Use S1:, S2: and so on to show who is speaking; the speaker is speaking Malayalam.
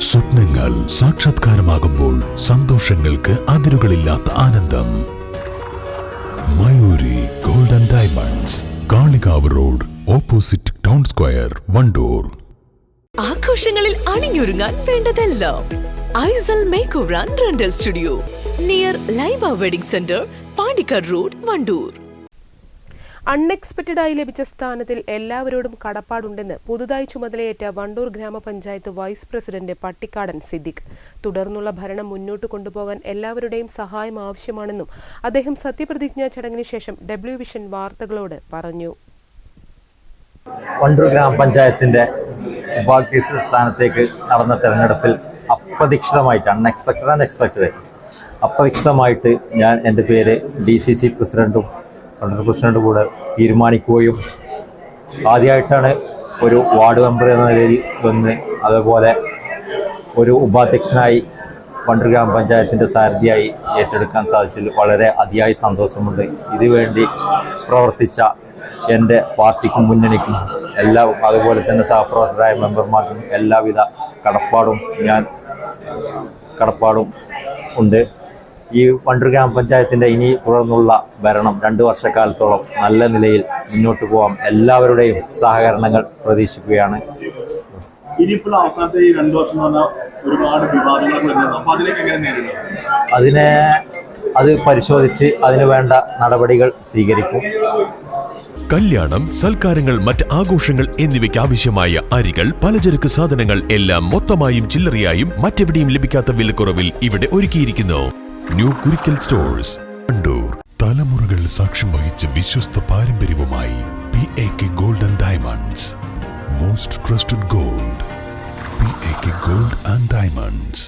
S1: സ്വപ്നങ്ങൾ സാക്ഷാത്കാരമാകുമ്പോൾ സന്തോഷങ്ങൾക്ക് അതിരുകളില്ലാത്ത ആനന്ദം. Mayuri gold and diamonds, Kalikavu road, opposite town square, Wandoor.
S2: ആഘോഷങ്ങളിൽ അണിഞ്ഞൊരുങ്ങാൻ വേണ്ടതെല്ലാം Aisel make over and rental studio, near Laiba wedding centre, Pandikkad road, Wandoor.
S3: അൺഎക്സ്പെക്റ്റഡായി ലഭിച്ച സ്ഥാനത്തിൽ എല്ലാവരോടും കടപ്പാടുണ്ടെന്ന് പുതുതായി ചുമതലയേറ്റ വണ്ടൂർ ഗ്രാമപഞ്ചായത്ത് വൈസ് പ്രസിഡന്റ് പട്ടിക്കാടൻ സിദ്ദിഖ്. തുടർന്നുള്ള ഭരണം മുന്നോട്ട് കൊണ്ടുപോകാൻ എല്ലാവരുടെയും സഹായം ആവശ്യമാണെന്നും അദ്ദേഹം സത്യപ്രതിജ്ഞാ ചടങ്ങിന് ശേഷം ഡബ്ല്യു വിഷൻ വാർത്തകളോട് പറഞ്ഞു.
S4: വണ്ടൂർ ഗ്രാമപഞ്ചായത്തിന്റെ ഉപാധ്യക്ഷ സ്ഥാനത്തേക്ക് നടന്ന തെരഞ്ഞെടുപ്പിൽ അപ്രതീക്ഷിതമായിട്ട് ഞാൻ എൻ്റെ പേര് DCC പ്രസിഡന്റും വണ്ടൂർ പ്രസിഡന്റ് കൂടെ തീരുമാനിക്കുകയും ആദ്യമായിട്ടാണ് ഒരു വാർഡ് മെമ്പർ എന്ന നിലയിൽ വന്ന് അതുപോലെ ഒരു ഉപാധ്യക്ഷനായി വണ്ടൂർ ഗ്രാമപഞ്ചായത്തിൻ്റെ സാരഥിയായി ഏറ്റെടുക്കാൻ സാധിച്ചതിൽ വളരെ അതിയായ സന്തോഷമുണ്ട്. ഇതിനുവേണ്ടി പ്രവർത്തിച്ച എൻ്റെ പാർട്ടിക്കും മുന്നണിക്കും അതുപോലെ തന്നെ സഹപ്രവർത്തകരായ മെമ്പർമാർക്കും എല്ലാവിധ കടപ്പാടും ഉണ്ട്. ഈ വണ്ടൂർ ഗ്രാമപഞ്ചായത്തിൻ്റെ ഇനി തുടർന്നുള്ള ഭരണം 2 വർഷക്കാലത്തോളം നല്ല നിലയിൽ മുന്നോട്ട് പോകാം. എല്ലാവരുടെയും സഹകരണങ്ങൾ പ്രതീക്ഷിക്കുകയാണ്.
S5: ഇനിയിപ്പോൾ അവസാനത്തെ ഈ 2 വർഷം ഒരുപാട് വിവാദങ്ങൾ വരുന്നത്, അപ്പോൾ അതിലേക്ക് എങ്ങനെ നേരിടും?
S4: അത് പരിശോധിച്ച് അതിന് വേണ്ട നടപടികൾ സ്വീകരിക്കും.
S1: കല്യാണം, സൽക്കാരങ്ങൾ, മറ്റ് ആഘോഷങ്ങൾ എന്നിവയ്ക്ക് ആവശ്യമായ അരികൾ, പലചരക്ക് സാധനങ്ങൾ എല്ലാം മൊത്തമായും ചില്ലറയായും മറ്റെവിടെയും ലഭിക്കാത്ത വിലക്കുറവിൽ ഇവിടെ ഒരുക്കിയിരിക്കുന്നു. New Kurikkal stores, Wandoor. തലമുറകൾ സാക്ഷ്യം വഹിച്ച വിശ്വസ്ത പാരമ്പര്യവുമായി PAK gold and diamonds, most trusted gold. PAK gold and diamonds.